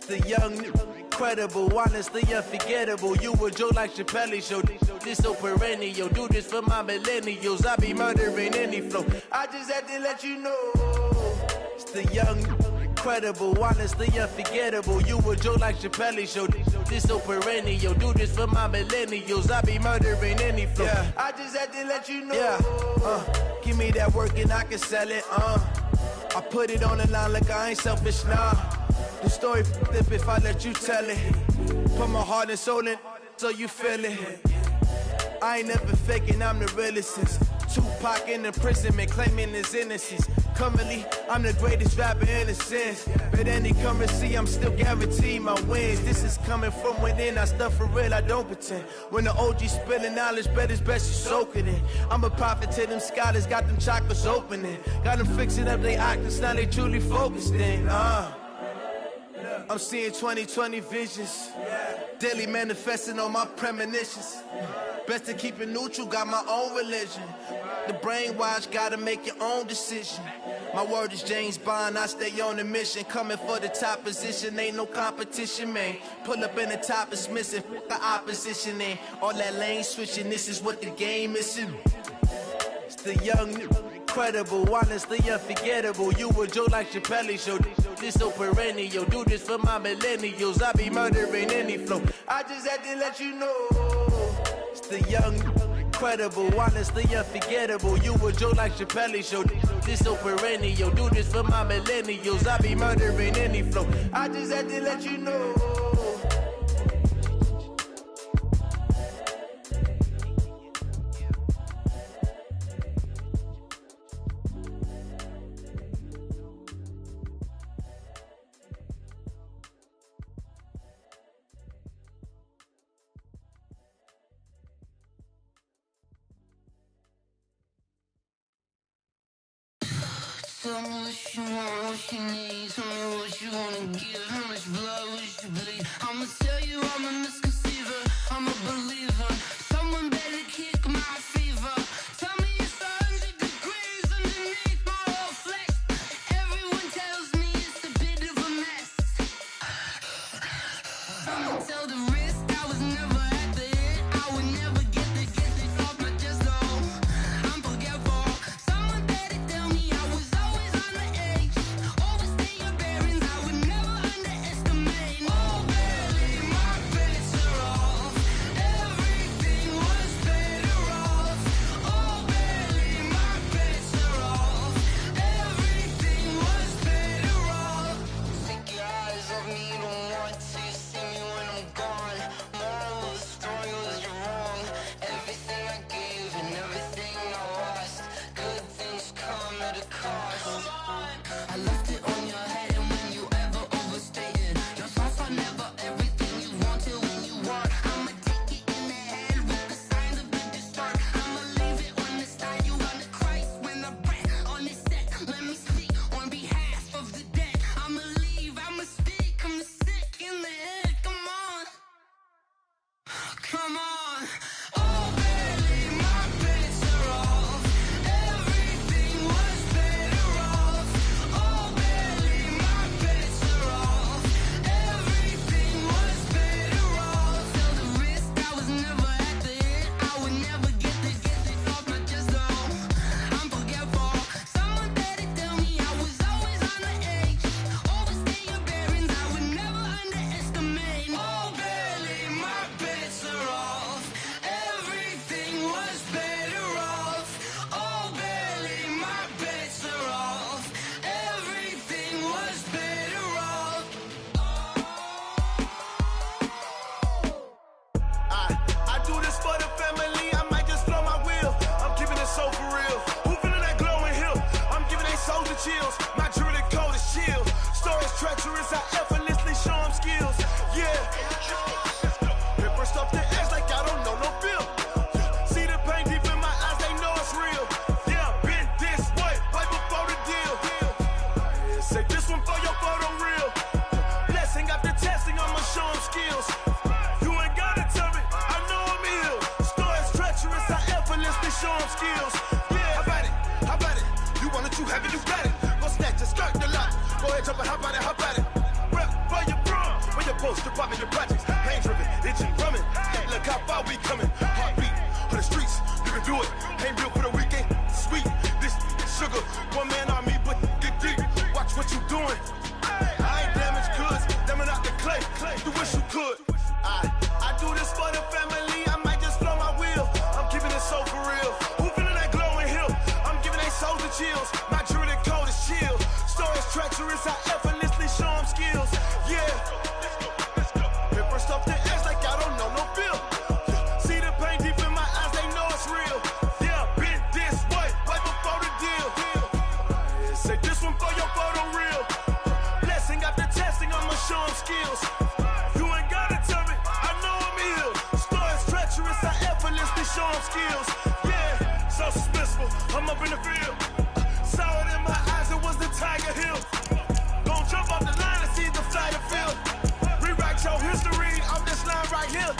The young, incredible, honestly unforgettable. You a joke like Chappelle Show. This so perennial. Do this for my millennials. I be murdering any flow. I just had to let you know. It's the young, incredible, honestly unforgettable. You a joke like Chappelle Show. This so perennial. Do this for my millennials. I be murdering any flow. Yeah. I just had to let you know. Yeah. Give me that work and I can sell it. I put it on the line like I ain't selfish, nah. The story flip if I let you tell it. Put my heart and soul in so you feel it. I ain't never faking, I'm the realest since Tupac in imprisonment, claiming his innocence. Currently, I'm the greatest rapper in a sense. But any currency, I'm still guaranteed my wins. This is coming from within, I stuff for real, I don't pretend. When the OG spilling knowledge, bet it's best you soak it in. I'm a prophet to them scholars, got them chakras opening. Got them fixing up their octaves, now they truly focused in. I'm seeing 2020 visions, daily manifesting on my premonitions. Best to keep it neutral, got my own religion. The brainwash, gotta make your own decision. My word is James Bond, I stay on a mission. Coming for the top position, ain't no competition, man. Pull up in the top, it's missing, the opposition ain't. All that lane switching, this is what the game is. It's the young, incredible, honestly unforgettable. You a joke like Chappelle Show. This so perennial. Do this for my millennials. I be murdering any flow. I just had to let you know. It's the young, incredible, honestly unforgettable. You a joke like Chappelle Show. This so perennial. Do this for my millennials. I be murdering any flow. I just had to let you know. Tell me what you want, what you need. Tell me what you wanna give. How much blood would you bleed? I'ma tell you I'm a misconceiver. I'm a believer. Someone better kick my fever. Tell me it's 100 degrees underneath my whole flesh. Everyone tells me it's a bit of a mess. I'ma tell the risk I was never at the hit. I would never get it off my chest though. I'm forgetful. Someone better tell me I was always on the edge. Overstay your bearings, I would never underestimate. Oh baby, my bets are off. Everything was better off. Oh baby, my bets are off. Everything was better off. Take your eyes off me, you don't want to see me when I'm gone. Moral of the story was you're wrong. Everything I gave and everything I lost. Good things come at a cost. I left it on your head and when you ever overstated. Your thoughts are never everything you wanted when you want. I'ma take it in the head with the signs of the disturbed. I'ma leave it on the side. You on the Christ when I breath on this set. Let me speak on behalf of the dead. I'ma leave, I'ma speak. I'm sick in the head. Come on. Come on. Oh baby, my bets are off. Everything was better off. Oh baby, my bets are off. Everything was better off. Tell the risk I was never at the hit. I would never get it off my chest though. I'm forgetful. Someone better tell me I was always on the edge. Overstay your bearings, I would never underestimate. Oh baby, my bets are off. Everything was better off. Oh baby, my bets are off. Everything was better off. I do this for the family, I might just blow my wheel. I'm keeping it so for real. Who feeling that glowing hill? I'm giving they souls the chills. My jewelry cold is chill. Stories treacherous, I effortlessly show them skills. Yeah. It burst off the edge like I don't know no feel. See the pain deep in my eyes, they know it's real. Yeah, been this way, way before the deal. Say this one for your photo reel. Blessing after testing, I'ma show them skills. You ain't gotta tell me, I know I'm ill. Stories treacherous, I effortlessly show them skills. Yeah, how about it? How about it? You want it, you have it, you got it. Go snatch it, skirt the lot. Go ahead, jump it, how about it? How about it? Rep for your bro, post, department of projects. Pain driven, engine drumming. Look how far we coming. Heartbeat for the streets, you can do it. Ain't built for the weekend. Sweet, this sugar. One man army, but get deep. Watch what you doing. I ain't damaged goods, damn out the clay. You wish you could. I do this for the family. I might just blow my wheel. I'm keeping it so for real. Who feeling that glowing hill? I'm giving they souls the chills. My jewelry code is chill. Stories treacherous, I effortlessly show them skills. Yeah. Hit first off the edge like I don't know no feel. See the pain deep in my eyes, they know it's real. Yeah, been this way, way before the deal. Say this one for your photo real. Blessing after testing, I'ma show them skills. You ain't gotta tell me, I know I'm ill. Stories treacherous, I effortlessly show them skills. Yeah, so suspenseful, I'm up in the field. Saw it in my eyes, it was the Tiger Hill. Gon' jump off the line and see the flight of field. Rewrite your history on this line right here.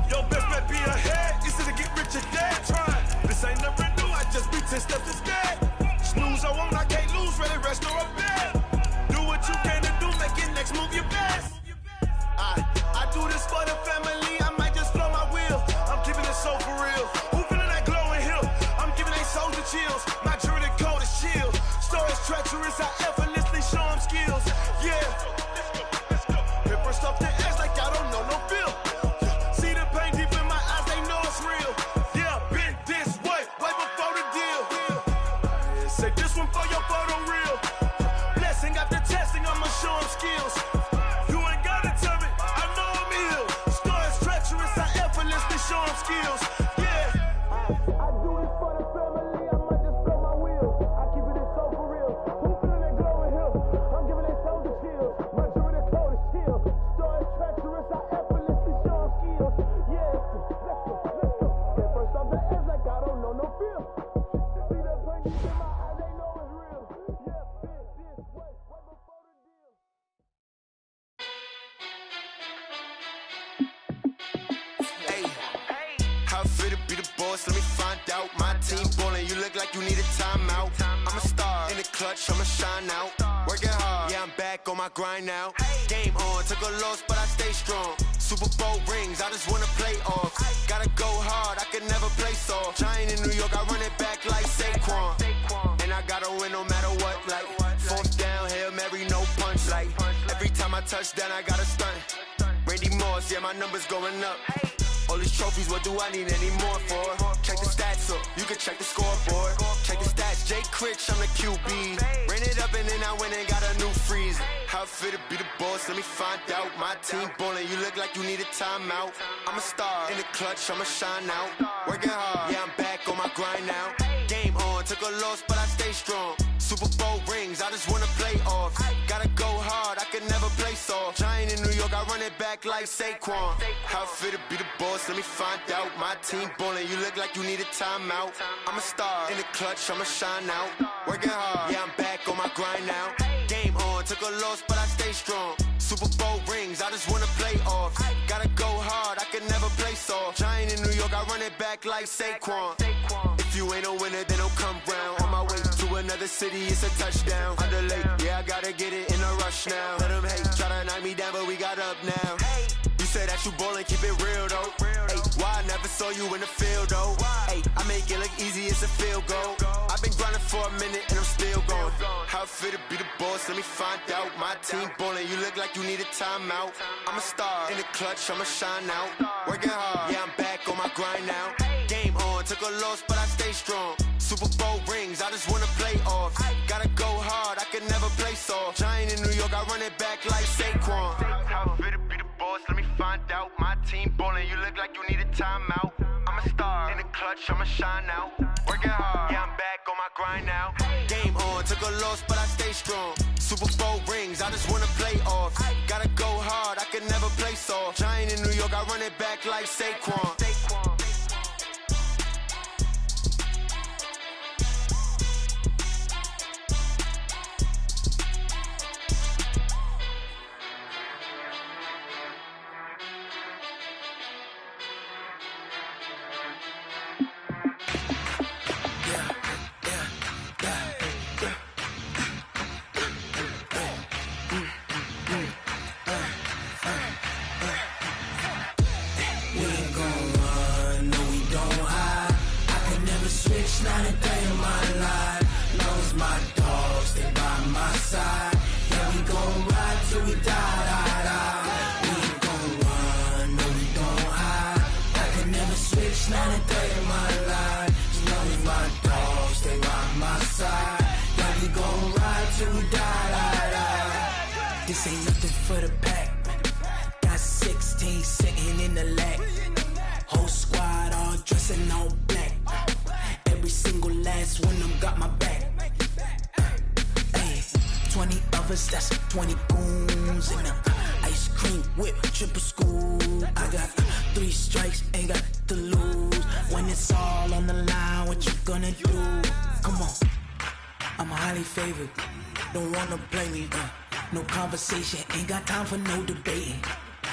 Your best bet be ahead, easy to get rich or dead. Trying, this ain't nothing new, I just be 10 steps instead. Snooze, I won't, I can't lose, ready, rest or a bed. Do what you can to do, make your next move your best. I do this for the family, I might just blow my wheel. I'm keeping it so for real. Who feeling that glowing hill? I'm giving they souls the chills. My jewelry code is chill. Stories treacherous, I effortlessly show them skills. Yeah. Hit first off the edge like I don't know no feel. See the pain deep in my eyes, they know it's real. Yeah, been this way, way before the deal. Say this one for your photo real. Blessing after testing, I'ma show them skills. You ain't gotta tell me, I know I'm ill. Stories treacherous, I effortlessly show them skills. Yeah. I do this for the family, I might just blow my wheel. I keep it so for real. Who feeling that glowing hill? I'm giving they souls the chills. My jewelry code is chill. Stories treacherous, I effortlessly show them skills. Yeah, let's go. Get first off the edge like I don't know no feel. See that pain deep in my eyes, they know it's real. Yeah, been this way, way before the deal. Hey, how fit to be the boss? Let me find out. My team ballin', you look like you need a timeout. I'm a star in the clutch, I'ma shine out. Working hard, yeah, I'm back on my grind now. Game on, took a loss, but I stay strong. Super Bowl rings, I just wanna play off. Gotta go hard, I can never play soft. Giant in New York, I run it back like Saquon. And I gotta win no matter what, like fourth down, Hail Mary, no punch. Like every time I touch down, I gotta stunt. Randy Moss, yeah, my numbers going up. All these trophies, what do I need any more for? Check the stats up, you can check the scoreboard. Check the stats, Jake Critch, I'm the QB. Ran it up and then I went and got a new freeze. How fit to be the boss, let me find out. My team ballin', you look like you need a timeout. I'm a star in the clutch, I'ma shine out. Working hard, yeah, I'm back on my grind now. Game on, took a loss, but I stay strong. Super Bowl rings, I just wanna play off. Gotta go hard, I can never play soft. Giant in New York, I run it back like Saquon. How fit to be the boss, let me find out. My team ballin', you look like you need a timeout. I'm a star in the clutch, I'ma shine out. Working hard, yeah, I'm back on my grind now. Game on, took a loss, but I stay strong. Super Bowl rings, I just wanna play off. Gotta go hard, I can never play soft. Giant in New York, I run it back like Saquon. If you ain't a winner, then don't come round. On my way to another city, it's a touchdown. Underlay, yeah, I gotta get it in a rush now. Let them hate, try to knock me down, but we got up now. You say that you ballin', keep it real though. Hey, why I never saw you in the field though? Hey, I make it look easy, it's a field goal. I've been grinding for a minute and I'm still going. How fit to be the boss, let me find out. My team ballin', you look like you need a timeout. I'm a star in the clutch, I'ma shine out. Working hard, yeah, I'm back on my grind now. Game on, took a loss, but I stay strong. Super Bowl rings, I just wanna play off. Gotta go hard, I can never play soft. Giant in New York, I run it back like Saquon. How fit to be the boss, let me find out. My team ballin', you look like you need a timeout. I'm a star in the clutch, I'ma shine out. Working hard, yeah, I'm back on my grind now. Game on, took a loss, but I stay strong. Super Bowl rings, I just wanna play off. Gotta go hard, I can never play soft. Giant in New York, I run it back like Saquon. till we die, die, die. We ain't gon' run, no we don't hide. I can never switch, not a day in my life. As long as my dogs stay by my side. Yeah, we gon' ride till we die, die, die. This ain't nothing for the pack. Got 16 sitting in the lag. Whole squad all dressed in all black. Every single last one of them got my back. Hey, 20 of us, that's 20 goons in the ice cream whip, triple scoop. I got 3 strikes, ain't got to lose. When it's all on the line, what you gonna do? Come on, I'm highly favored. Don't wanna play me, no conversation, ain't got time for no debating.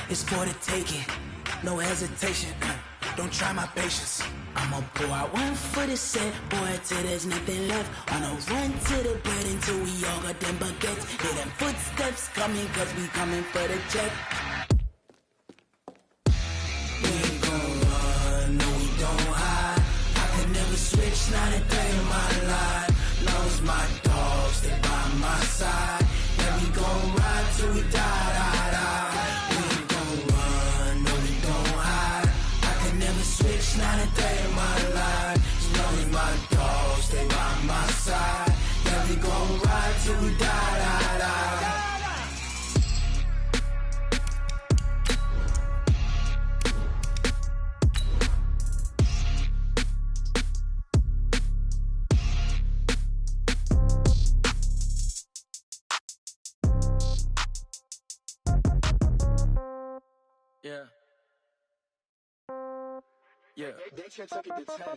It's for the taking, no hesitation. Don't try my patience. I'ma pour out one for the set, boy, till there's nothing left. On a run to the bed until we all got them baguettes. Hear them footsteps coming, cause we coming for the check. We ain't gon' run, no we don't hide. I can never switch, not a day in my life. Long as my dogs stay by my side. Yeah, we gon' ride till we die, die, die. We ain't gon' run, no we don't hide. I can never switch, not a day in my life. As long as my dogs stay by my side. Yeah, we gon' ride till we die, die, die. Yeah. Yeah.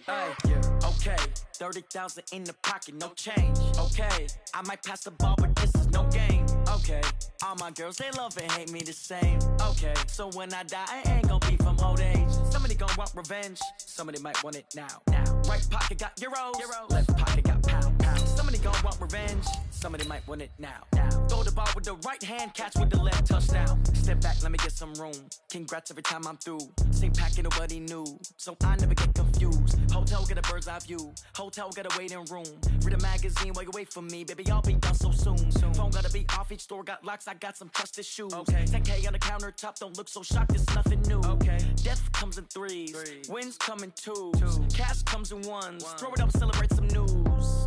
Hey, yeah. Okay. 30,000 in the pocket, no change. Okay. I might pass the ball, but this is no game. Okay. All my girls, they love and hate me the same. Okay. So when I die, I ain't gon' be from old age. Somebody gon' want revenge. Somebody might want it now. Right pocket got euros. Left pocket got pound. Somebody gon' want revenge. Somebody might want it now. Throw the ball with the right hand, catch with the left, touchdown. Step back, let me get some room. Congrats every time I'm through. Same packet, nobody knew. So I never get confused. Hotel get a bird's eye view. Hotel get a waiting room. Read a magazine while you wait for me. Baby, I'll be done so soon. Phone gotta be off, each store got locks. I got some trusted shoes. 10K on the countertop, don't look so shocked, it's nothing new. Death comes in threes. Wins come in twos. Cash comes in ones. Throw it up, celebrate some news.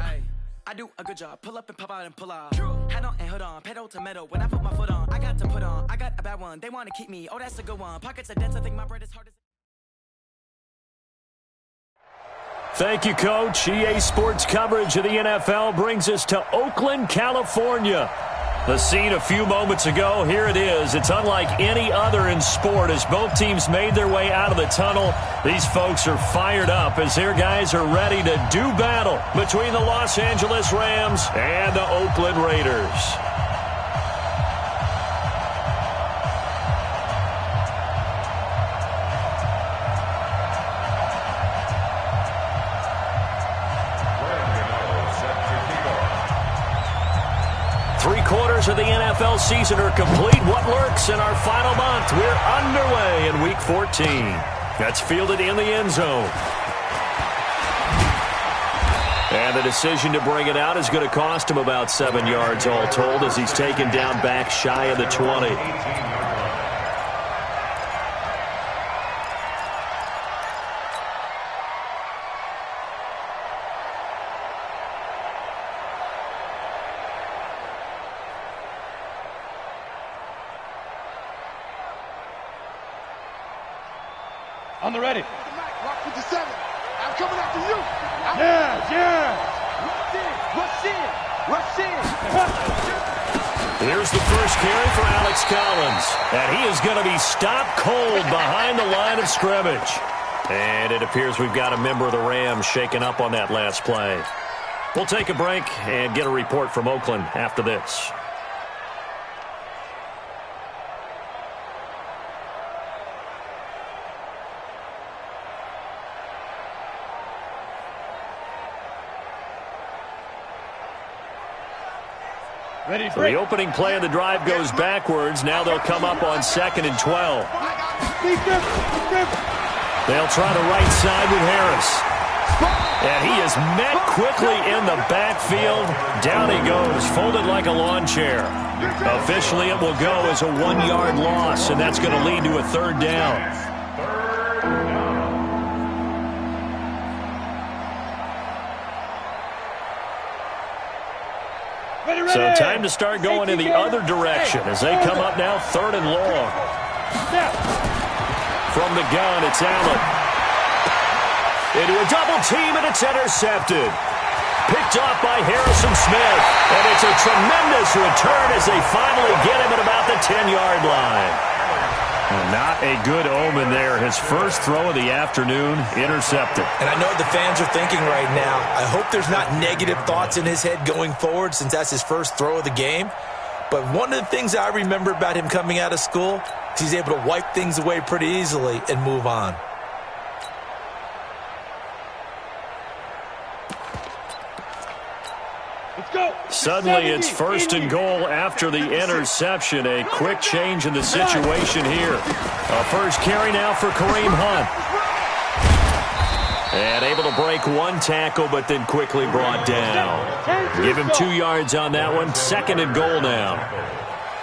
I do a good job. Pull up and pop out and pull out. Head on and hood on. Pedal to metal. When I put my foot on, I got to put on. I got a bad one. They want to keep me. Oh, that's a good one. Pockets are dense. I think my bread is hard as... Thank you, Coach. EA Sports coverage of the NFL brings us to Oakland, California. The scene a few moments ago, here it is. It's unlike any other in sport as both teams made their way out of the tunnel. These folks are fired up as their guys are ready to do battle between the Los Angeles Rams and the Oakland Raiders. Three-quarters of the NFL season are complete. What lurks in our final month? We're underway in Week 14. That's fielded in the end zone. And the decision to bring it out is going to cost him about 7 yards all told as he's taken down back shy of the 20. On the ready. Rock with the 7. I'm coming after you. Rush in. Here's the first carry for Alex Collins. And he is going to be stopped cold behind the line of scrimmage. And it appears we've got a member of the Rams shaken up on that last play. We'll take a break and get a report from Oakland after this. So the opening play of the drive goes backwards. Now they'll come up on 2nd and 12. They'll try the right side with Harris. And he is met quickly in the backfield. Down he goes, folded like a lawn chair. Officially, it will go as a 1-yard loss, and that's going to lead to a 3rd down. So time to start going in the other direction as they come up now 3rd and long. From the gun, it's Allen. Into a double team, and it's intercepted. Picked off by Harrison Smith. And it's a tremendous return as they finally get him at about the 10-yard line. Well, not a good omen there. His first throw of the afternoon, intercepted. And I know the fans are thinking right now, I hope there's not negative thoughts in his head going forward since that's his first throw of the game. But one of the things I remember about him coming out of school is he's able to wipe things away pretty easily and move on. Suddenly it's 1st and goal after the interception. A quick change in the situation here. A first carry now for Kareem Hunt. And able to break one tackle, but then quickly brought down. Give him 2 yards on that one. 2nd and goal now.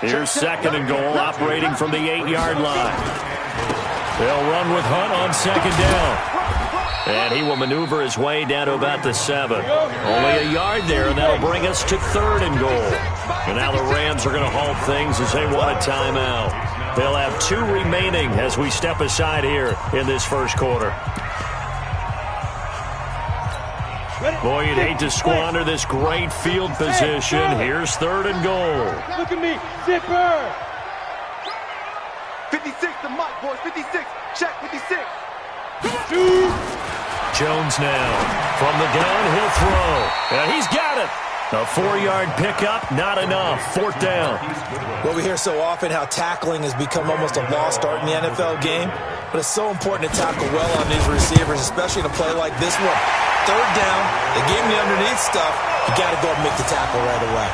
Here's 2nd and goal, operating from the 8-yard line. They'll run with Hunt on 2nd down. And he will maneuver his way down to about the 7. Only a yard there, and that'll bring us to 3rd and goal. And now the Rams are going to halt things as they want a timeout. They'll have 2 remaining as we step aside here in this first quarter. Boy, you'd hate to squander this great field position. Here's 3rd and goal. Look at me, zipper. 56 to Mike, boys. 56. Check 56. Jones now. From the gun, he'll throw. And he's got it. A 4-yard pickup, not enough. 4th down. Well, we hear so often how tackling has become almost a lost art in the NFL game, but it's so important to tackle well on these receivers, especially in a play like this one. 3rd down, they gave him the underneath stuff. You got to go and make the tackle right away.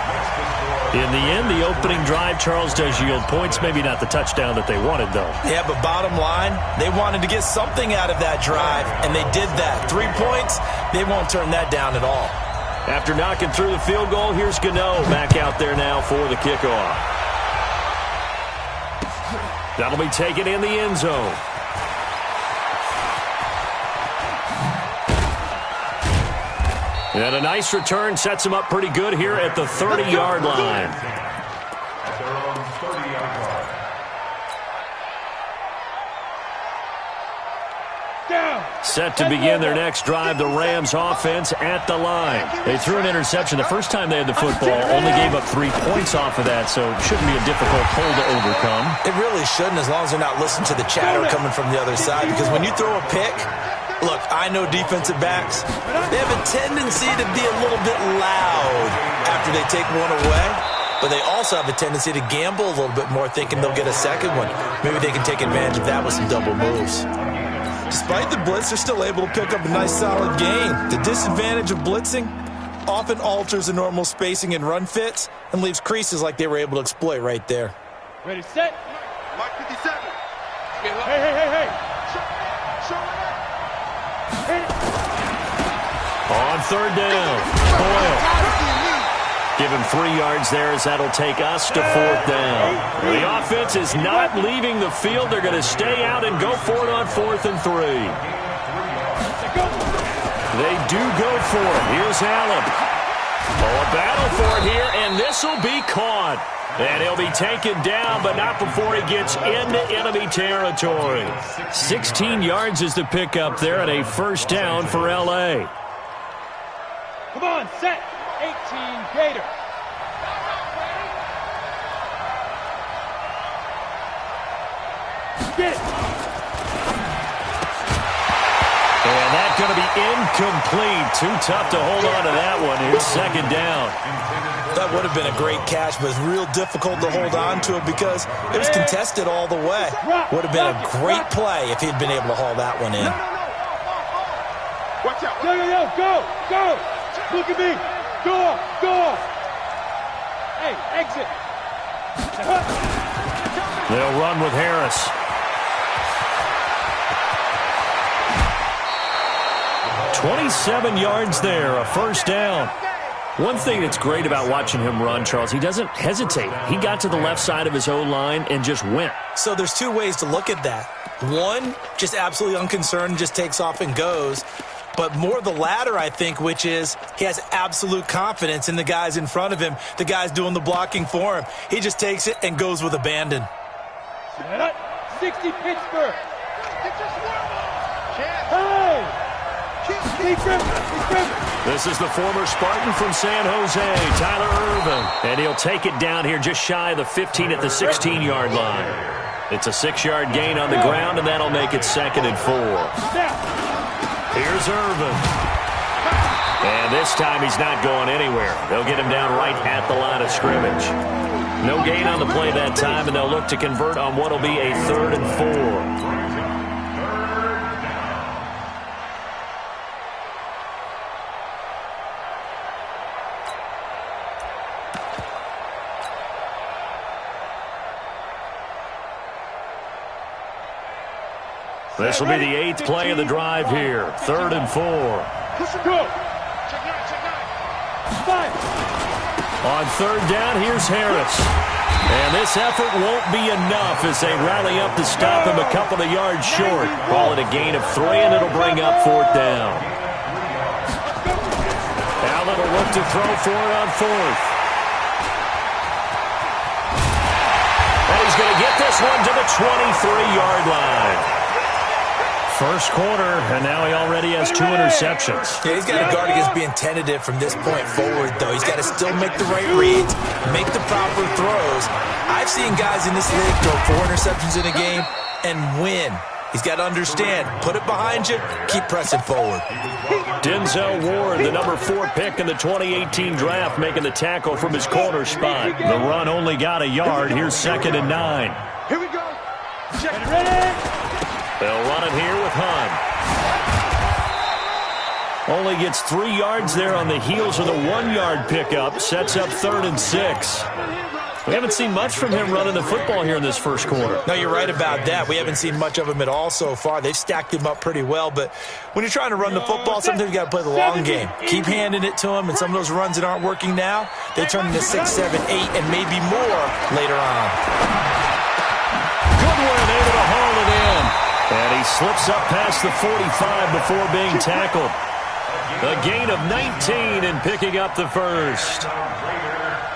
In the end, the opening drive, Charles, does yield points. Maybe not the touchdown that they wanted, though. Yeah, but bottom line, they wanted to get something out of that drive, and they did that. 3 points, they won't turn that down at all. After knocking through the field goal, here's Gano back out there now for the kickoff. That'll be taken in the end zone. And a nice return sets him up pretty good here at the 30-yard line. Set to begin their next drive, the Rams offense at the line. They threw an interception the first time they had the football, only gave up 3 points off of that, so it shouldn't be a difficult hole to overcome. It really shouldn't, as long as they're not listening to the chatter coming from the other side, because when you throw a pick, look, I know defensive backs, they have a tendency to be a little bit loud after they take one away, but they also have a tendency to gamble a little bit more, thinking they'll get a second one. Maybe they can take advantage of that with some double moves. Despite the blitz, they're still able to pick up a nice solid gain. The disadvantage of blitzing often alters the normal spacing and run fits and leaves creases like they were able to exploit right there. Ready, set. Mike 57. Hey. On 3rd down, Boyle. Give him 3 yards there as that'll take us to 4th down. The offense is not leaving the field. They're going to stay out and go for it on 4th and 3. They do go for it. Here's Allen. A battle for it here, and this will be caught. And he'll be taken down, but not before he gets into enemy territory. 16 yards is the pickup there, and a 1st down for L.A. Come on, set. 18 Gator. Get it. And that's going to be incomplete. Too tough to hold on to that one. It's 2nd down. That would have been a great catch, but it's real difficult to hold on to it because it was contested all the way. Would have been a great play if he'd been able to haul that one in. Watch out. Go. Look at me. Go off. Hey, exit. They'll run with Harris. 27 yards there, a first down. One thing that's great about watching him run, Charles, he doesn't hesitate. He got to the left side of his O-line and just went. So there's two ways to look at that. One, just absolutely unconcerned, just takes off and goes. But more the latter, I think, which is he has absolute confidence in the guys in front of him, the guys doing the blocking for him. He just takes it and goes with abandon. 60 Pittsburgh. Hey! This is the former Spartan from San Jose, Tyler Irvin. And he'll take it down here just shy of the 15 at the 16-yard line. It's a 6-yard gain on the ground, and that'll make it 2nd and 4. Here's Irvin. And this time he's not going anywhere. They'll get him down right at the line of scrimmage. No gain on the play that time, and they'll look to convert on what will be a 3rd and 4. This will be the 8th play of the drive here. 3rd and 4. On 3rd down, here's Harris. And this effort won't be enough as they rally up to stop him a couple of yards short. Call it a gain of 3, and it'll bring up 4th down. Allen will look to throw for it on 4th. And he's going to get this one to the 23-yard line. First quarter, and now he already has 2 interceptions. Yeah, he's got to guard against being tentative from this point forward, though. He's got to still make the right reads, make the proper throws. I've seen guys in this league throw 4 interceptions in a game and win. He's got to understand, put it behind you, keep pressing forward. Denzel Ward, the number 4 pick in the 2018 draft, making the tackle from his corner spot. The run only got a yard. Here's 2nd and 9. Here we go. Check it, ready? They'll run it here with Hunt. Only gets 3 yards there on the heels of the 1-yard pickup. Sets up 3rd and 6. We haven't seen much from him running the football here in this first quarter. No, you're right about that. We haven't seen much of him at all so far. They've stacked him up pretty well, but when you're trying to run the football, sometimes you got to play the long game. Keep handing it to him, and some of those runs that aren't working now, they turn into 6, 7, 8, and maybe more later on. Goodwin able to haul it in. And he slips up past the 45 before being tackled. A gain of 19 and picking up the first.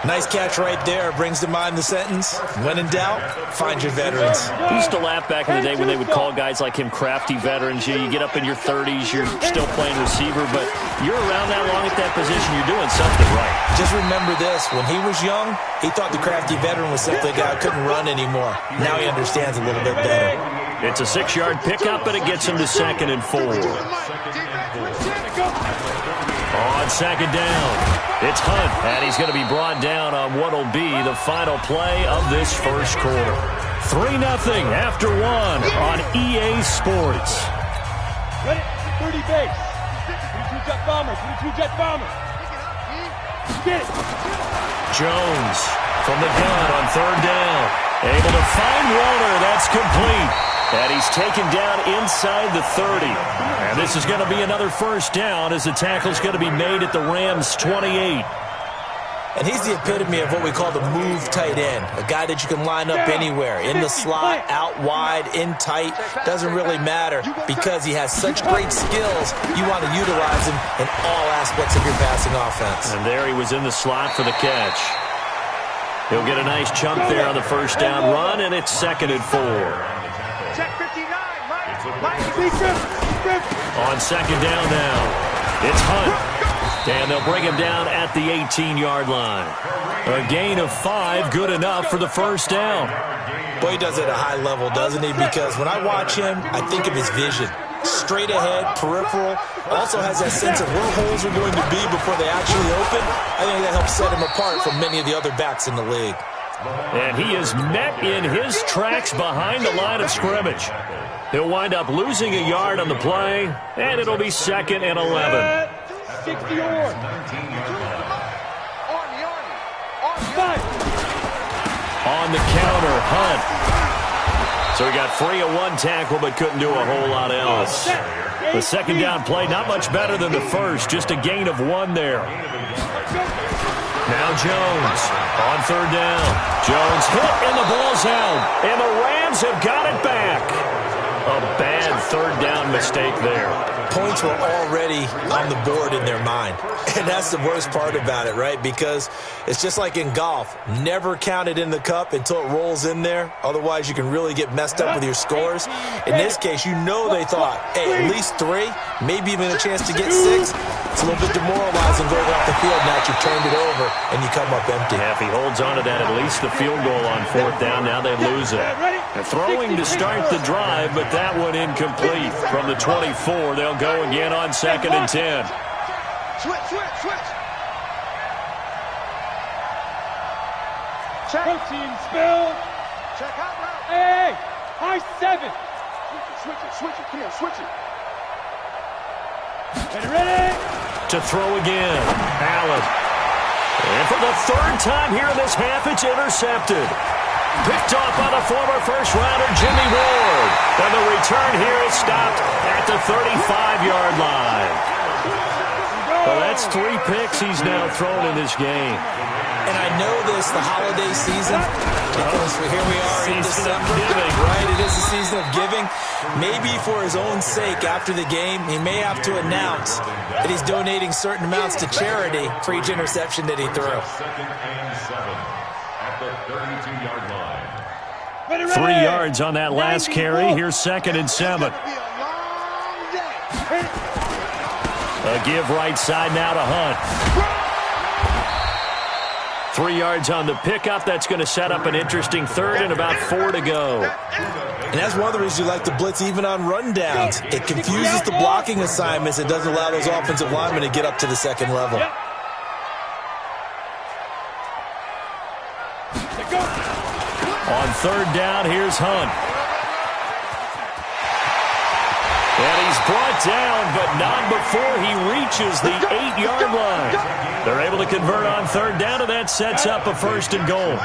Nice catch right there. Brings to mind the sentence, when in doubt, find your veterans. We used to laugh back in the day when they would call guys like him crafty veterans. You get up in your 30s, you're still playing receiver, but you're around that long at that position, you're doing something right. Just remember this, when he was young, he thought the crafty veteran was simply a guy who couldn't run anymore. Now he understands a little bit better. It's a 6-yard pickup, and it gets him to 2nd and 4. On 2nd down, it's Hunt, and he's going to be brought down on what will be the final play of this first quarter. 3-0 after 1 on EA Sports. Ready? 30 base. 22 jet bombers. 22 jet bombers. Get it. Jones from the gun on 3rd down. Able to find Waller. That's complete. And he's taken down inside the 30. And this is going to be another first down as the tackle's going to be made at the Rams' 28. And he's the epitome of what we call the move tight end. A guy that you can line up anywhere. In the slot, out wide, in tight. Doesn't really matter because he has such great skills. You want to utilize him in all aspects of your passing offense. And there he was in the slot for the catch. He'll get a nice chunk there on the first down run, and it's 2nd and 4. Check 59, Mike. On 2nd down now, it's Hunt. And they'll bring him down at the 18-yard line. A gain of 5, good enough for the first down. Boy, he does it at a high level, doesn't he? Because when I watch him, I think of his vision. Straight ahead, peripheral. Also has that sense of where holes are going to be before they actually open. I think that helps set him apart from many of the other backs in the league. And he is met in his tracks behind the line of scrimmage. He'll wind up losing a yard on the play, and it'll be 2nd and 11. 60 or. On the counter, Hunt So he got free of one tackle but couldn't do a whole lot else. The second down play, not much better than the first, just a gain of one there. Now Jones on third down. Jones hit and the ball's out. And the Rams have got it back. A bad third down mistake there. Points were already on the board in their mind. And that's the worst part about it, right? Because it's just like in golf. Never count it in the cup until it rolls in there. Otherwise, you can really get messed up with your scores. In this case, you know they thought, hey, at least 3, maybe even a chance to get 6. It's a little bit demoralizing going off the field now that you've turned it over and you come up empty. Yeah, if he holds on to that, at least the field goal on fourth down, now they lose it. They're throwing to start the drive, but that one incomplete. From the 24, they'll go again on 2nd and 10. Switch. Check. Protein spill. Check out route. Hey, high 7. Switch it. Come on, switch it. Ready? To throw again. Allen. And for the third time here in this half, it's intercepted. Picked off by the former first-rounder Jimmy Ward. And the return here is stopped at the 35-yard line. Well, that's 3 picks he's now thrown in this game. And I know this, the holiday season, because here we are in December, right? It is the season of giving. Maybe for his own sake, after the game, he may have to announce that he's donating certain amounts to charity for each interception that he threw. 3 yards on that last carry. Here's 2nd and 7. A give right side now to Hunt. 3 yards on the pickup. That's going to set up an interesting third and about 4 to go. And that's one of the reasons you like to blitz even on rundowns. It confuses the blocking assignments. It doesn't allow those offensive linemen to get up to the second level. On third down, here's Hunt. And he's brought down, but not before he reaches the 8-yard line. They're able to convert on third down, and that sets up a 1st and goal.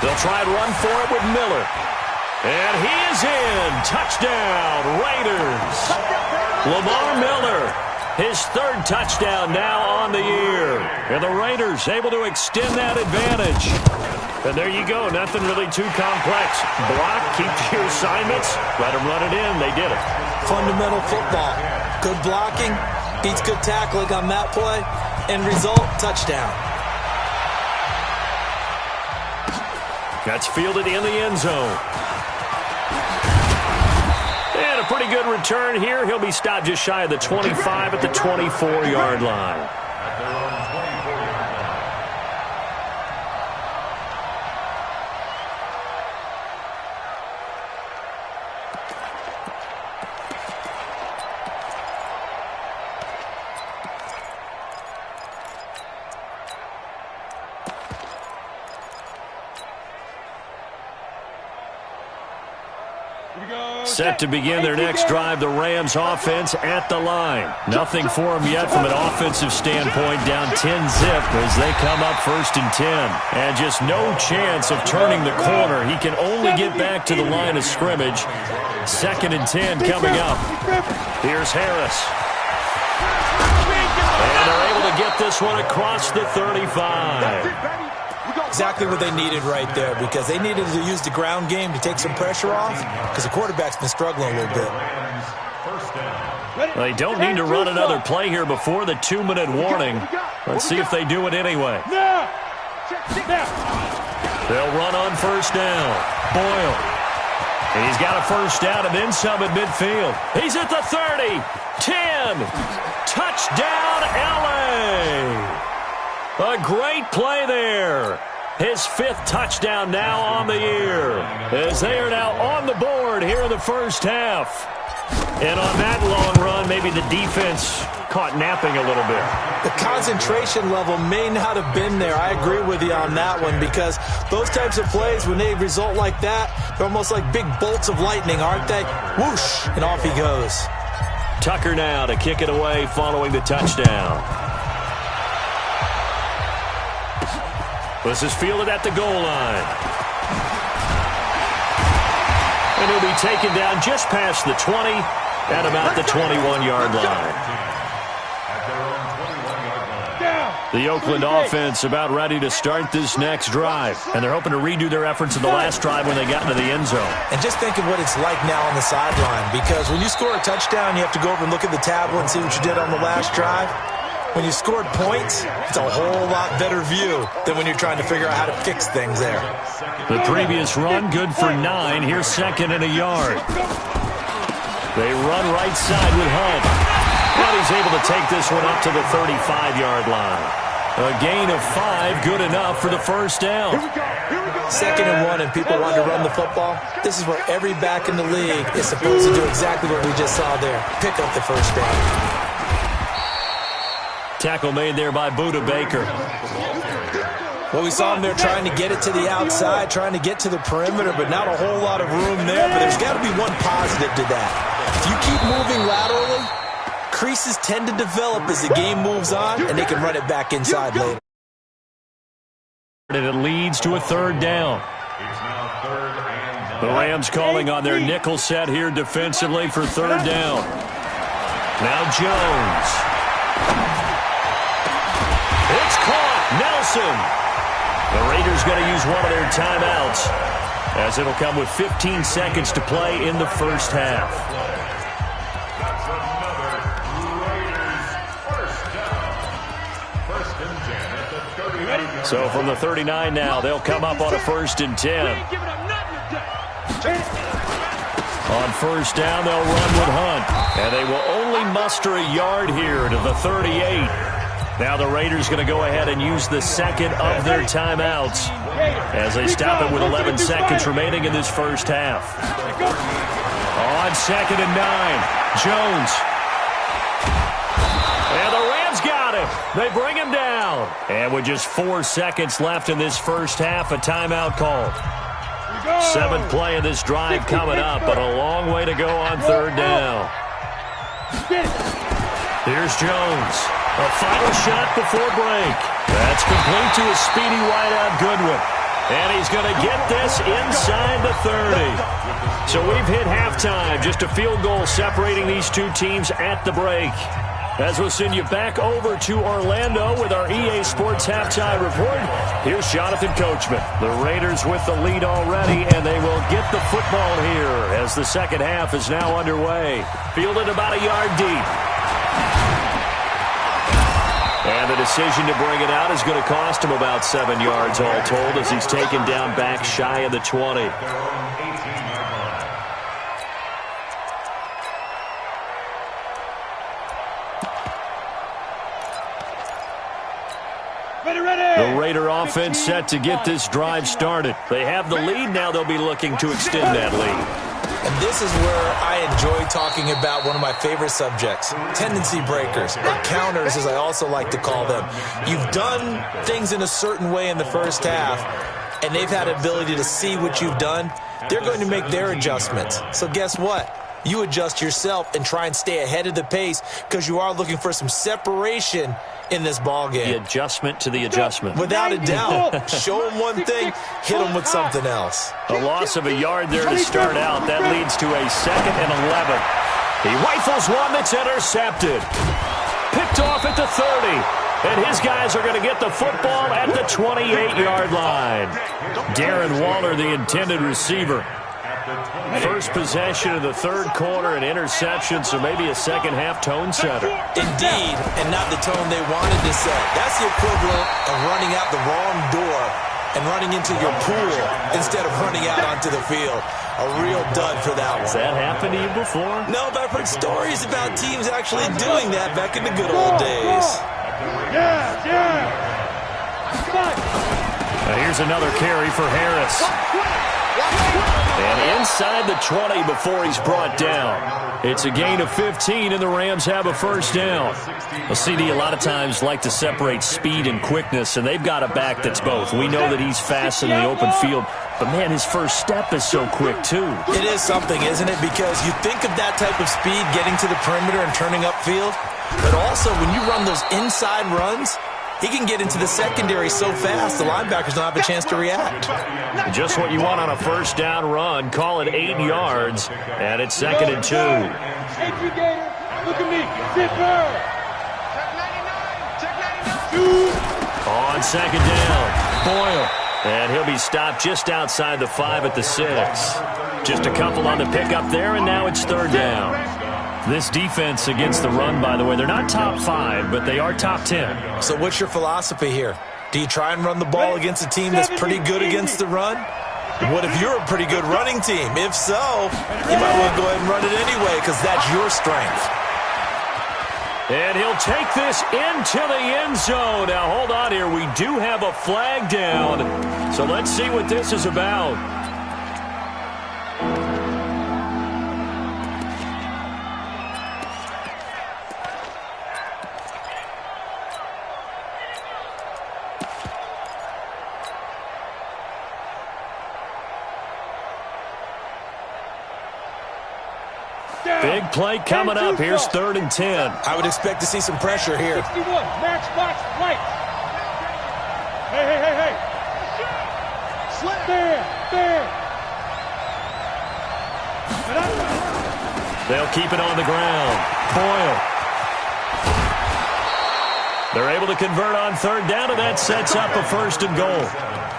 They'll try and run for it with Miller. And he is in. Touchdown, Raiders. Lamar Miller, his 3rd touchdown now on the year. And the Raiders able to extend that advantage. And there you go. Nothing really too complex. Block, keep your assignments, let them run it in. They did it. Fundamental football. Good blocking beats good tackling on that play. End result, touchdown. That's fielded in the end zone. And a pretty good return here. He'll be stopped just shy of the 25 at the 24-yard line. Set to begin their next drive, the Rams offense at the line. Nothing for them yet from an offensive standpoint, down 10-zip as they come up 1st and 10. And just no chance of turning the corner. He can only get back to the line of scrimmage. 2nd and 10 coming up. Here's Harris. And they're able to get this one across the 35. Exactly what they needed right there, because they needed to use the ground game to take some pressure off, because the quarterback's been struggling a little bit. They don't need to run another play here before the 2-minute warning. Let's see if they do it anyway. They'll run on 1st down. Boyle. And he's got a 1st down and then some at midfield. He's at the 30. 10. Touchdown, L.A. A great play there. His 5th touchdown now on the year, as they are now on the board here in the first half. And on that long run, maybe the defense caught napping a little bit. The concentration level may not have been there. I agree with you on that one, because those types of plays, when they result like that, they're almost like big bolts of lightning, aren't they? Whoosh, and off he goes. Tucker now to kick it away following the touchdown. This is fielded at the goal line. And he'll be taken down just past the 20 at about the 21-yard line. The Oakland offense about ready to start this next drive. And they're hoping to redo their efforts in the last drive when they got into the end zone. And just think of what it's like now on the sideline. Because when you score a touchdown, you have to go over and look at the tablet and see what you did on the last drive. When you scored points, it's a whole lot better view than when you're trying to figure out how to fix things there. The previous run, good for 9. Here's second and a yard. They run right side with Hunt. But he's able to take this one up to the 35-yard line. A gain of 5, good enough for the first down. Second and 1, and people want to run the football. This is where every back in the league is supposed to do exactly what we just saw there. Pick up the first down. Tackle made there by Buda Baker. Well, we saw him there trying to get it to the outside, trying to get to the perimeter, but not a whole lot of room there. But there's got to be one positive to that. If you keep moving laterally, creases tend to develop as the game moves on, and they can run it back inside later. And it leads to a third down. The Rams calling on their nickel set here defensively for third down. Now Jones. It's caught. Nelson. The Raiders going to use one of their timeouts as it'll come with 15 seconds to play in the first half. So from the 39 now, they'll come up on a 1st and 10. On first down, they'll run with Hunt. And they will only muster a yard here to the 38. Now the Raiders going to go ahead and use the second of their timeouts as they stop it with 11 seconds remaining in this first half. On 2nd and 9, Jones. And the Rams got him. They bring him down. And with just 4 seconds left in this first half, a timeout called. 7th play of this drive coming up, but a long way to go on third down. Here's Jones. A final shot before break. That's complete to a speedy wideout Goodwin. And he's going to get this inside the 30. So we've hit halftime. Just a field goal separating these two teams at the break. As we'll send you back over to Orlando with our EA Sports Halftime Report, here's Jonathan Coachman. The Raiders with the lead already, and they will get the football here as the second half is now underway. Fielded about a yard deep. And the decision to bring it out is going to cost him about 7 yards all told as he's taken down back shy of the 20. The Raider offense set to get this drive started. They have the lead. Now they'll be looking to extend that lead. And this is where I enjoy talking about one of my favorite subjects, tendency breakers, or counters as I also like to call them. You've done things in a certain way in the first half, and they've had the ability to see what you've done. They're going to make their adjustments. So guess what? You adjust yourself and try and stay ahead of the pace because you are looking for some separation in this ballgame. The adjustment to the adjustment. Without a doubt. Show them one thing, hit them with something else. A loss of a yard there to start out. That leads to a 2nd and 11. He rifles one that's intercepted. Picked off at the 30. And his guys are going to get the football at the 28-yard line. Darren Waller, the intended receiver. First possession of the third quarter, an interception, so maybe a second-half tone setter. Indeed, and not the tone they wanted to set. That's the equivalent of running out the wrong door and running into your pool instead of running out onto the field. A real dud for that one. Has that happened to you before? No, but I've heard stories about teams actually doing that back in the good old days. Now here's another carry for Harris. And inside the 20 before he's brought down. It's a gain of 15, and the Rams have a first down. A CD a lot of times like to separate speed and quickness, and they've got a back that's both. We know that he's fast in the open field, but, man, his first step is so quick, too. It is something, isn't it? Because you think of that type of speed getting to the perimeter and turning upfield, but also when you run those inside runs, he can get into the secondary so fast, the linebackers don't have a chance to react. Just what you want on a first down run. Call it 8 yards, and it's 2nd and 2. Entry Gator, look at me. Zipper. On 2nd down, Boyle. And he'll be stopped just outside the 5 at the 6. Just a couple on the pickup there, and now it's 3rd down. This defense against the run, by the way, they're not top 5, but they are top 10. So what's your philosophy here? Do you try and run the ball against a team that's pretty good against the run? What if you're a pretty good running team? If so, you might want to go ahead and run it anyway because that's your strength. And he'll take this into the end zone. Now, hold on here. We do have a flag down. So let's see what this is about. Big play coming up. Here's 3rd and 10. I would expect to see some pressure here. 61, match box, right. Hey. There. They'll keep it on the ground. Boyle. They're able to convert on 3rd down, and that sets up a 1st and goal.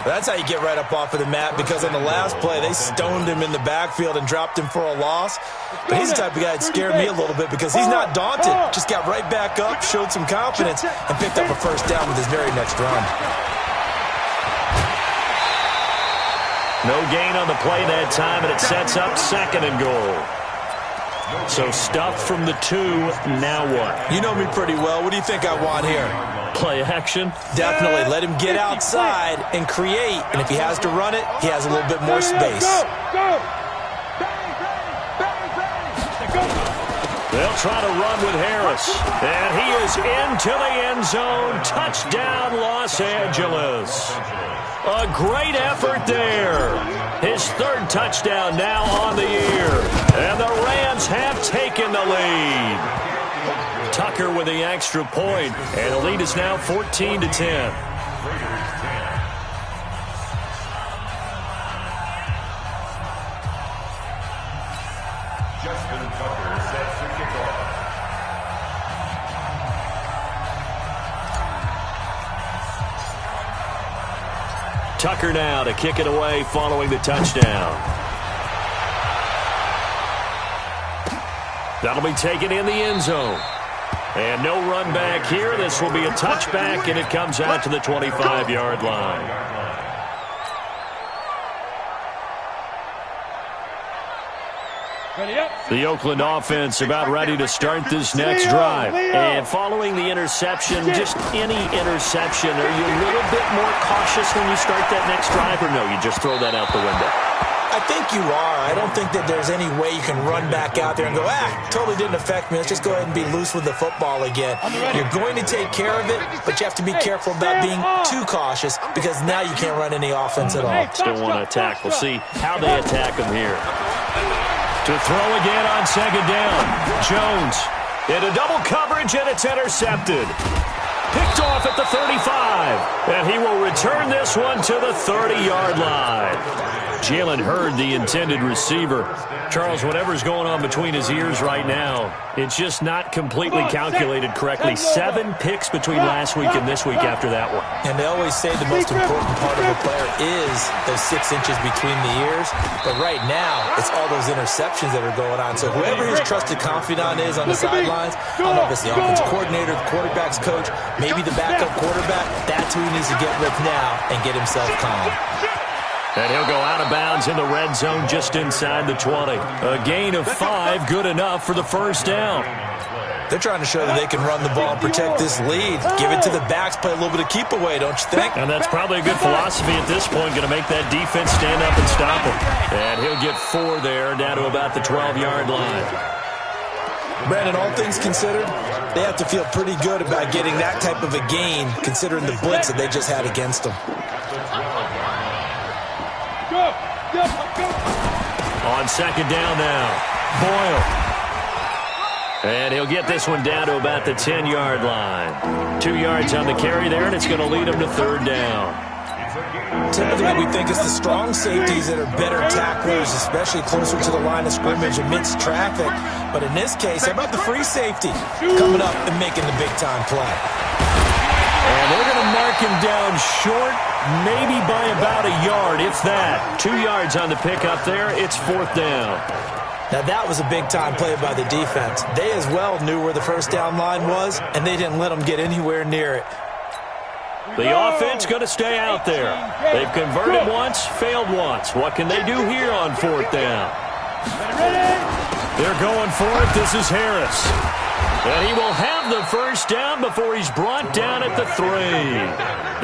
That's how you get right up off of the mat, because on the last play, they stoned him in the backfield and dropped him for a loss. But he's the type of guy that scared me a little bit because he's not daunted. Just got right back up, showed some confidence, and picked up a 1st down with his very next run. No gain on the play that time, and it sets up 2nd and goal. So stuff from the 2, now what? You know me pretty well. What do you think I want here? Play action? Definitely. Let him get outside and create. And if he has to run it, he has a little bit more space. Go. They'll try to run with Harris. And he is into the end zone. Touchdown, Los Angeles. A great effort there. His 3rd touchdown now on the year. And the Rams have taken the lead. Tucker with the extra point, and the lead is now 14-10. Tucker now to kick it away following the touchdown. That'll be taken in the end zone. And no run back here. This will be a touchback, and it comes out to the 25-yard line. The Oakland offense about ready to start this next drive. And following the interception, just any interception, are you a little bit more cautious when you start that next drive, or no, you just throw that out the window? I think you are. I don't think that there's any way you can run back out there and go, totally didn't affect me. Let's just go ahead and be loose with the football again. You're going to take care of it, but you have to be careful about being too cautious because now you can't run any offense at all. Still want to attack. We'll see how they attack them here. To throw again on 2nd down. Jones into double coverage, and it's intercepted. Picked off at the 35, and he will return this one to the 30-yard line. Jalen Hurd, the intended receiver. Charles, whatever's going on between his ears right now, it's just not completely calculated correctly. 7 picks between last week and this week after that one. And they always say the most important part of a player is those 6 inches between the ears. But right now, it's all those interceptions that are going on. So whoever his trusted confidant is on the sidelines, I don't know if it's the offensive coordinator, the quarterback's coach, maybe the backup quarterback, that's who he needs to get with now and get himself calm. And he'll go out of bounds in the red zone just inside the 20. A gain of 5, good enough for the 1st down. They're trying to show that they can run the ball and protect this lead. Give it to the backs, play a little bit of keep away, don't you think? And that's probably a good philosophy at this point, going to make that defense stand up and stop him. And he'll get 4 there, down to about the 12-yard line. Brandon, all things considered, they have to feel pretty good about getting that type of a gain, considering the blitz that they just had against them. On 2nd down now, Boyle. And he'll get this one down to about the 10-yard line. 2 yards on the carry there, and it's going to lead him to third down. Typically, we think it's the strong safeties that are better tacklers, especially closer to the line of scrimmage amidst traffic. But in this case, how about the free safety coming up and making the big-time play? And they're going to mark him down short, maybe by about a yard, if that. 2 yards on the pickup there. It's fourth down. Now, that was a big-time play by the defense. They as well knew where the first down line was, and they didn't let them get anywhere near it. The offense going to stay out there. They've converted once, failed once. What can they do here on fourth down? They're going for it. This is Harris. And he will have the first down before he's brought down at the 3.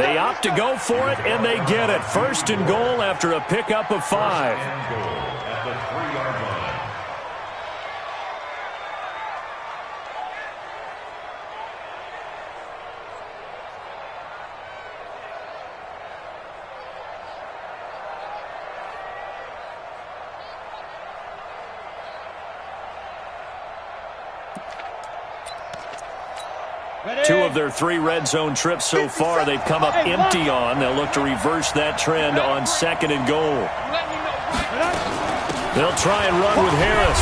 They opt to go for it, and they get it. First and goal after a pickup of 5. 2 of their 3 red zone trips so far they've come up empty on. They'll look to reverse that trend on second and goal. They'll try and run with Harris.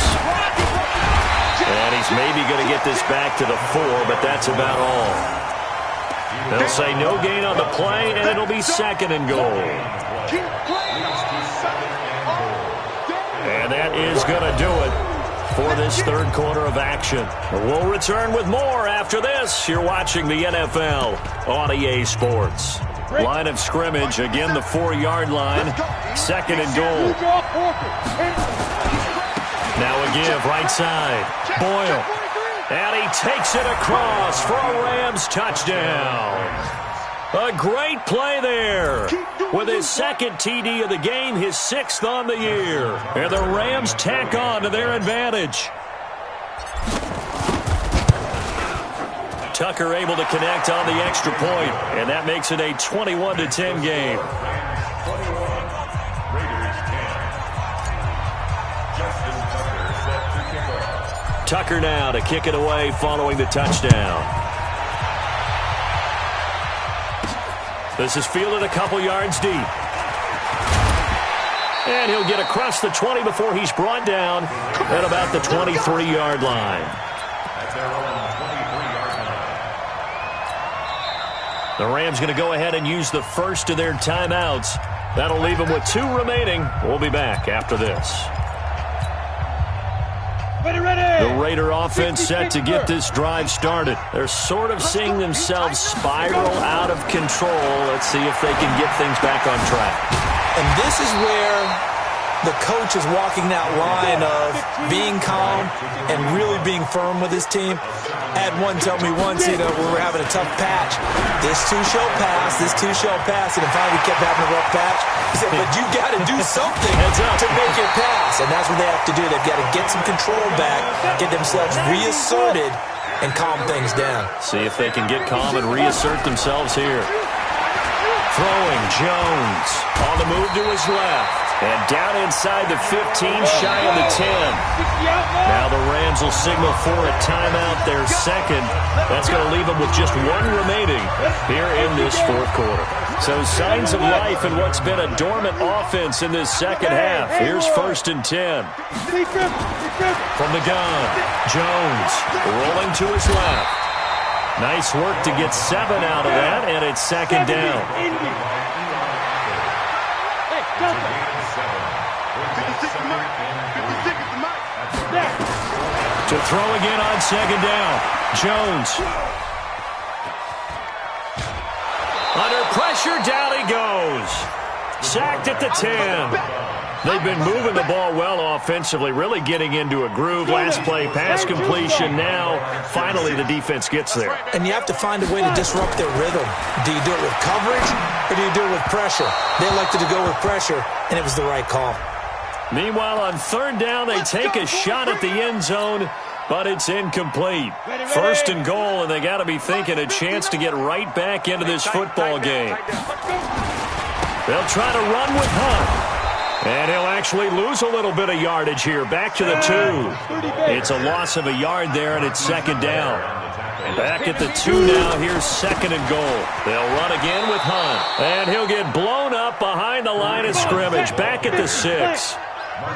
And he's maybe going to get this back to the 4, but that's about all. They'll say no gain on the play, and it'll be second and goal. And that is going to do it for this third quarter of action. We'll return with more after this. You're watching the NFL on EA Sports. Line of scrimmage, again the 4-yard line. Second and goal. Now a give, right side. Boyle. And he takes it across for a Rams touchdown. A great play there. With his second TD of the game, his 6th on the year. And the Rams tack on to their advantage. Tucker able to connect on the extra point, and that makes it a 21-10 game. Tucker now to kick it away following the touchdown. This is fielded a couple yards deep. And he'll get across the 20 before he's brought down at about the 23-yard line. The Rams going to go ahead and use the first of their timeouts. That'll leave them with 2 remaining. We'll be back after this. The Raider offense set to get this drive started. They're sort of seeing themselves spiral out of control. Let's see if they can get things back on track. And this is where the coach is walking that line of being calm and really being firm with his team. I had one tell me once, we were having a tough patch. This too shall pass, this too shall pass. And then finally we kept having a rough patch. He said, but you got to do something to make it pass. And that's what they have to do. They've got to get some control back, get themselves reasserted, and calm things down. See if they can get calm and reassert themselves here. Throwing, Jones on the move to his left. And down inside the 15, shy of the 10. Now the Rams will signal for a timeout, their second. That's going to leave them with just 1 remaining here in this fourth quarter. So signs of life in what's been a dormant offense in this second half. Here's first and 10. From the gun, Jones rolling to his left. Nice work to get 7 out of that, and it's second down. To throw again on second down. Jones. Under pressure, down he goes. Sacked at the 10. They've been moving the ball well offensively, really getting into a groove. Last play, pass completion. Now, finally, the defense gets there. And you have to find a way to disrupt their rhythm. Do you do it with coverage, or do you do it with pressure? They elected to go with pressure, and it was the right call. Meanwhile, on third down, they take a shot at the end zone, but it's incomplete. First and goal, and they got to be thinking a chance to get right back into this football game. They'll try to run with Hunt. And he'll actually lose a little bit of yardage here. Back to the 2. It's a loss of a yard there, and it's second down. Back at the 2 now. Here's second and goal. They'll run again with Hunt. And he'll get blown up behind the line of scrimmage. Back at the 6.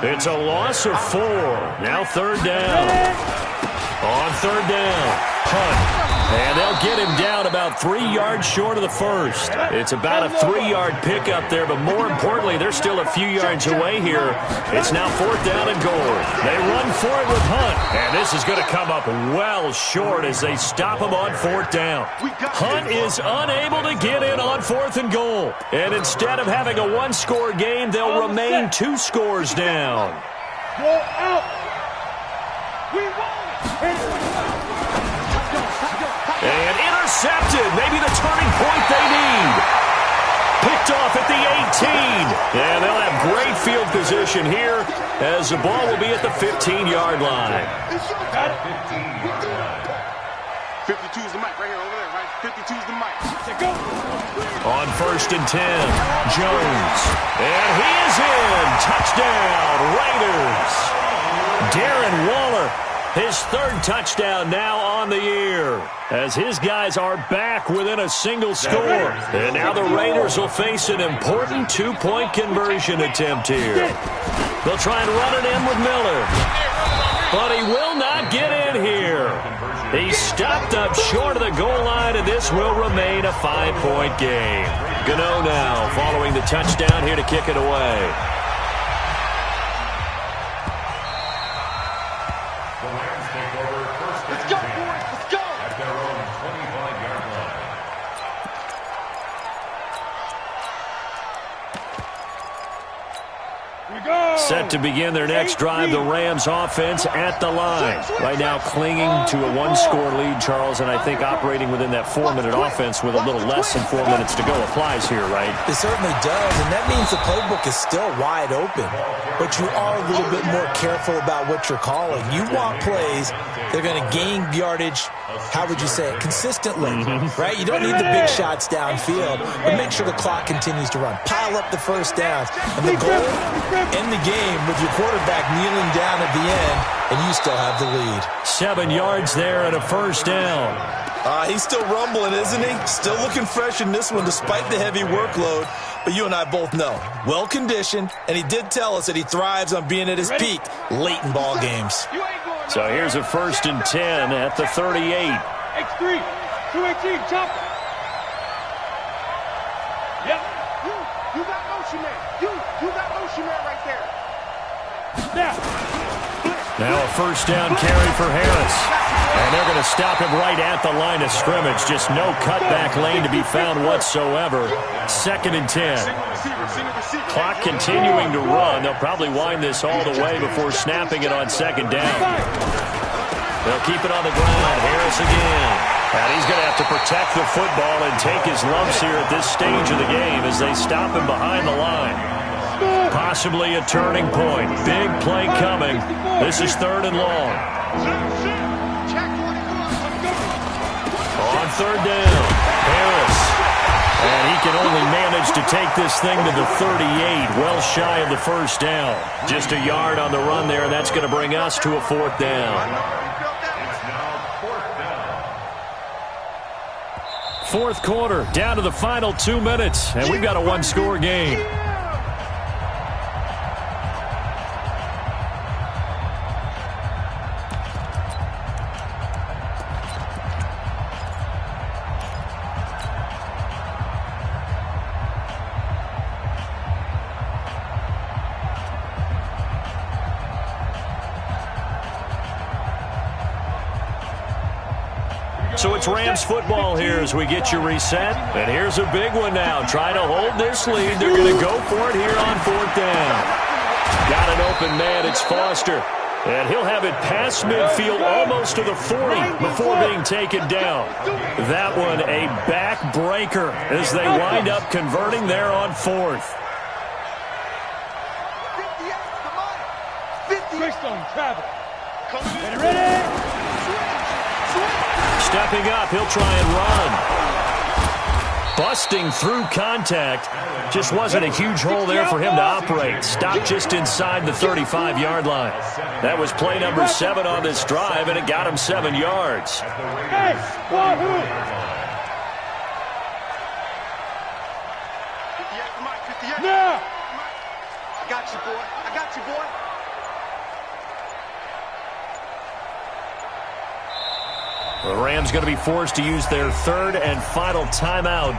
It's a loss of 4. Now third down. On third down, Hunt. And they'll get him down about 3 yards short of the first. It's about a 3-yard pickup there, but more importantly, they're still a few yards away here. It's now fourth down and goal. They run for it with Hunt. And this is going to come up well short as they stop him on fourth down. Hunt is unable to get in on fourth and goal. And instead of having a 1-score game, they'll remain 2 scores down. Go out. We won. And intercepted. Maybe the turning point they need. Picked off at the 18. And they'll have great field position here as the ball will be at the 15-yard line. 52 is the mic right here over there, right? 52 is the mic. On first and 10, Jones. And he is in. Touchdown, Raiders. Darren Waller. His third touchdown now on the year as his guys are back within a single score. And now the Raiders will face an important 2-point conversion attempt here. They'll try and run it in with Miller. But he will not get in here. He stopped up short of the goal line, and this will remain a 5-point game. Gano now following the touchdown here to kick it away. Set to begin their next drive, the Rams offense at the line. Right now clinging to a 1-score lead, Charles, and I think operating within that 4-minute offense with a little less than 4 minutes to go applies here, right? It certainly does, and that means the playbook is still wide open. But you are a little bit more careful about what you're calling. You want plays that are going to gain yardage, how would you say it, consistently, right? You don't need the big shots downfield, but make sure the clock continues to run. Pile up the first downs. And the goal, end the game with your quarterback kneeling down at the end, and you still have the lead. 7 yards there and a first down. He's still rumbling, isn't he? Still looking fresh in this one despite the heavy workload. But you and I both know, well-conditioned, and he did tell us that he thrives on being at his peak late in ball games. So here's a first and 10 at the 38. X3, 218, chop. Yep. You got motion man. You got motion man right there. Now a first down carry for Harris. And they're going to stop him right at the line of scrimmage. Just no cutback lane to be found whatsoever. Second and 10. Clock continuing to run. They'll probably wind this all the way before snapping it on second down. They'll keep it on the ground. Harris again. And he's going to have to protect the football and take his lumps here at this stage of the game as they stop him behind the line. Possibly a turning point. Big play coming. This is third and long. On third down, Harris. And he can only manage to take this thing to the 38, well shy of the first down. Just a yard on the run there, and that's going to bring us to a fourth down. Fourth quarter, down to the final 2 minutes, and we've got a 1-score game. So it's Rams football here as we get you reset. And here's a big one now. Try to hold this lead. They're going to go for it here on fourth down. Got an open man. It's Foster. And he'll have it past midfield almost to the 40 before being taken down. That one a backbreaker as they wind up converting there on fourth. Greystone, travel. Ready? Stepping up, he'll try and run. busting through contact. Just wasn't a huge hole there for him to operate. Stopped just inside the 35-yard line. That was play number 7 on this drive, and it got him 7 yards. Hey, Wahoo! Now! I got you, boy. I got you, boy. The Rams going to be forced to use their 3rd and final timeout.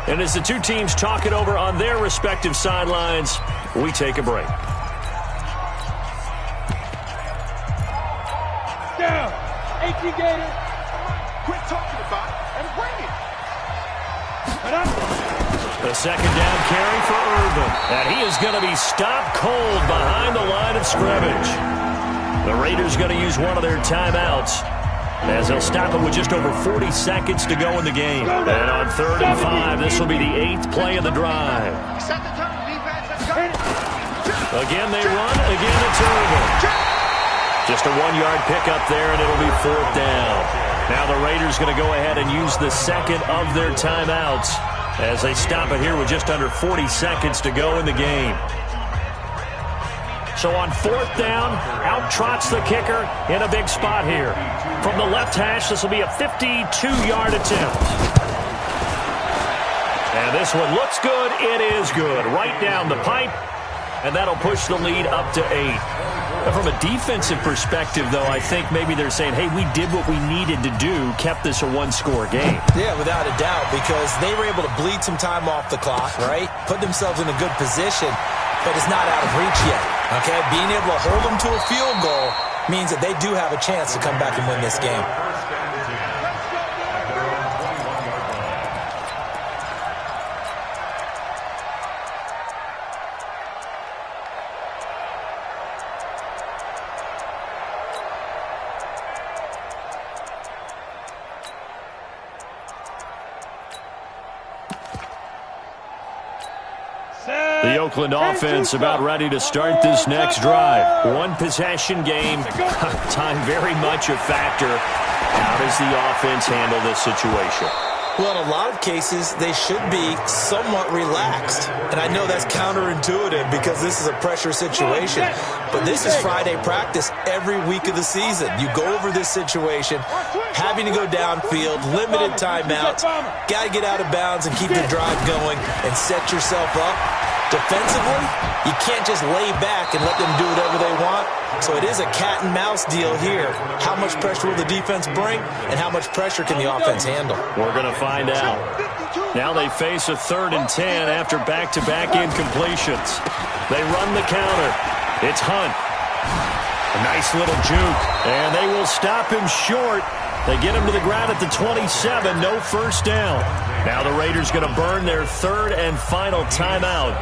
And as the two teams talk it over on their respective sidelines, we take a break. Down! 18 Gators! Quit talking about it and bring it. The second down carry for Irvin. And he is going to be stopped cold behind the line of scrimmage. The Raiders going to use one of their timeouts, as they'll stop it with just over 40 seconds to go in the game. And on 3rd and 5, this will be the 8th play of the drive. Again they run, again it's Irvin. Just a 1-yard pickup there, and it'll be 4th down. Now the Raiders going to go ahead and use the second of their timeouts as they stop it here with just under 40 seconds to go in the game. So on 4th down, out trots the kicker in a big spot here. From the left hash, this will be a 52-yard attempt. And this one looks good. It is good. Right down the pipe. And that'll push the lead up to 8. But from a defensive perspective, though, I think maybe they're saying, hey, we did what we needed to do, kept this a 1-score game. Yeah, without a doubt, because they were able to bleed some time off the clock, right? Put themselves in a good position, but it's not out of reach yet. Okay, being able to hold them to a field goal means that they do have a chance to come back and win this game. The Oakland offense about ready to start this next drive. 1-possession game. Time very much a factor. How does the offense handle this situation? Well, in a lot of cases, they should be somewhat relaxed. And I know that's counterintuitive because this is a pressure situation. But this is Friday practice every week of the season. You go over this situation, having to go downfield, limited timeouts, got to get out of bounds and keep the drive going and set yourself up. Defensively, you can't just lay back and let them do whatever they want. So it is a cat-and-mouse deal here. How much pressure will the defense bring, and how much pressure can the offense handle? We're going to find out. Now they face a 3rd and 10 after back-to-back incompletions. They run the counter. It's Hunt. A nice little juke, and they will stop him short. They get him to the ground at the 27, no first down. Now the Raiders going to burn their 3rd and final timeout,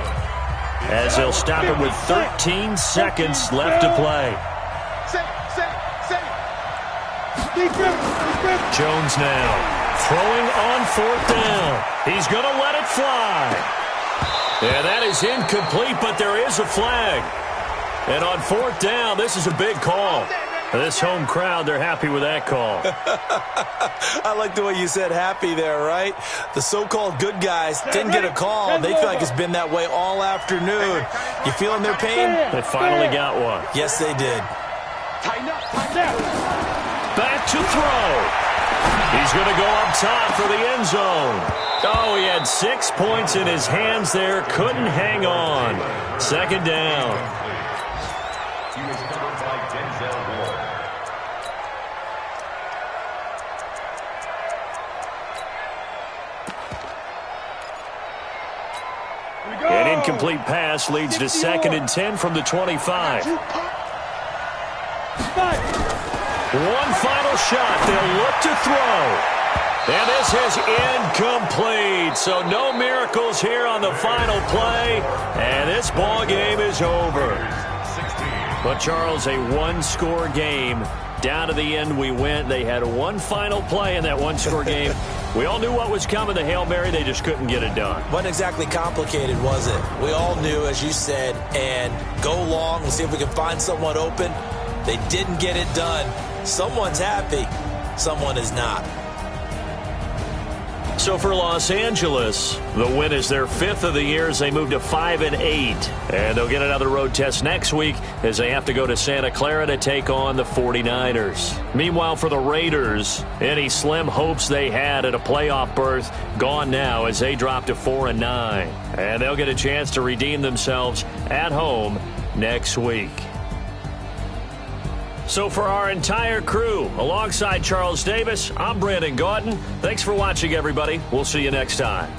as they'll stop it with 13 seconds left to play. Jones now throwing on 4th down. He's going to let it fly. Yeah, that is incomplete, but there is a flag. And on 4th down, this is a big call. This home crowd, they're happy with that call. I like the way you said happy there, right? The so-called good guys didn't get a call. They feel like it's been that way all afternoon. You feeling their pain? They finally got one. Yes, they did. Back to throw. He's going to go up top for the end zone. Oh, he had 6 points in his hands there. Couldn't hang on. 2nd down. An incomplete pass leads to 2nd and 10 from the 25. One final shot. They'll look to throw. And this is incomplete. So no miracles here on the final play. And this ball game is over. But, Charles, a 1-score game. Down to the end we went. They had one final play in that 1-score game. We all knew what was coming, the Hail Mary. They just couldn't get it done. Wasn't exactly complicated, was it? We all knew, as you said, and go long and see if we can find someone open. They didn't get it done. Someone's happy. Someone is not. So for Los Angeles, the win is their 5th of the year as they move to 5-8. And they'll get another road test next week as they have to go to Santa Clara to take on the 49ers. Meanwhile, for the Raiders, any slim hopes they had at a playoff berth gone now as they drop to 4-9. And they'll get a chance to redeem themselves at home next week. So for our entire crew, alongside Charles Davis, I'm Brandon Gaudin. Thanks for watching, everybody. We'll see you next time.